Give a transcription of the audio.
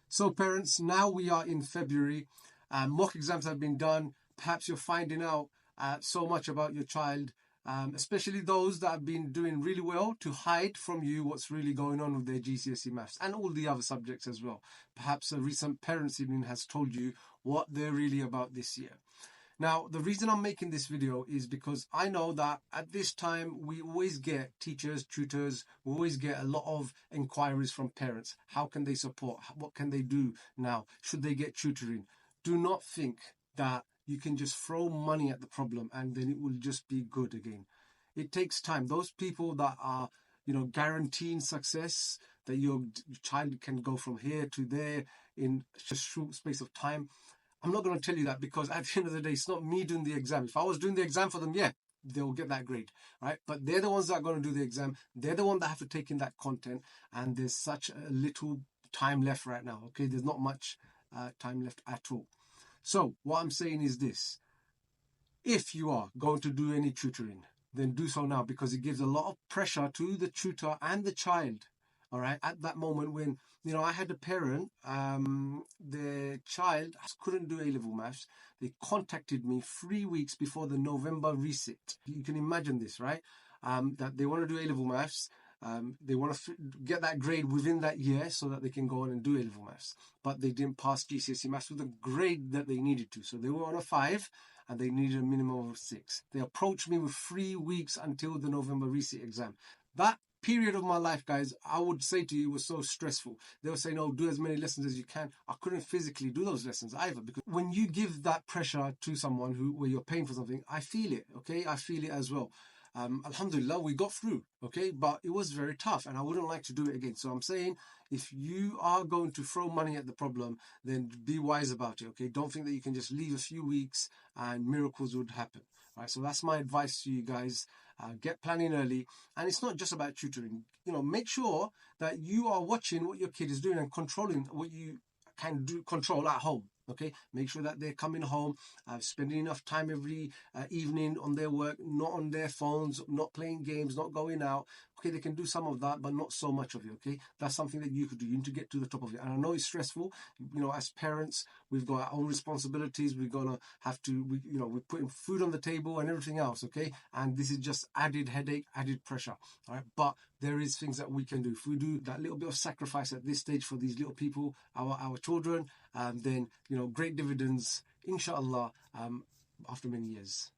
So parents, now we are in February. Mock exams have been done. Perhaps you're finding out so much about your child, especially those that have been doing really well, to hide from you what's really going on with their GCSE maths and all the other subjects as well. Perhaps a recent parents' evening has told you what they're really about this year. Now, the reason I'm making this video is because I know that at this time, we always get teachers, tutors, we always get a lot of inquiries from parents. How can they support? What can they do now? Should they get tutoring? Do not think that you can just throw money at the problem and then it will just be good again. It takes time. Those people that are, guaranteeing success, that your child can go from here to there in just short space of time, I'm not going to tell you that, because at the end of the day, it's not me doing the exam. If I was doing the exam for them, yeah, they'll get that grade, right? But they're the ones that are going to do the exam. They're the ones that have to take in that content. And there's such a little time left right now, okay? There's not much time left at all. So what I'm saying is this. If you are going to do any tutoring, then do so now, because it gives a lot of pressure to the tutor and the child. All right, at that moment when, I had a parent, their child couldn't do A-level maths. They contacted me 3 weeks before the November reset. You can imagine this, right? That they want to do A-level maths. They want to get that grade within that year so that they can go on and do A-level maths. But they didn't pass GCSE maths with the grade that they needed to. So they were on a 5 and they needed a minimum of 6. They approached me with 3 weeks until the November reset exam. That period of my life, guys, I would say to you, was so stressful. They were saying, oh, do as many lessons as you can. I couldn't physically do those lessons either, because when you give that pressure to someone where you're paying for something, I feel it, okay? I feel it as well. Alhamdulillah, we got through, okay? But it was very tough and I wouldn't like to do it again. So I'm saying, if you are going to throw money at the problem, then be wise about it, okay? Don't think that you can just leave a few weeks and miracles would happen, right? So that's my advice to you guys. Get planning early. And it's not just about tutoring. Make sure that you are watching what your kid is doing and controlling what you can control at home. Okay, make sure that they're coming home, spending enough time every evening on their work, not on their phones, not playing games, not going out. Okay, they can do some of that, but not so much of it. Okay, that's something that you could do. You need to get to the top of it. And I know it's stressful. As parents, we've got our own responsibilities. We're gonna have to, we're putting food on the table and everything else. Okay, and this is just added headache, added pressure. All right, but there is things that we can do. If we do that little bit of sacrifice at this stage for these little people, our children, then great dividends, inshallah, after many years.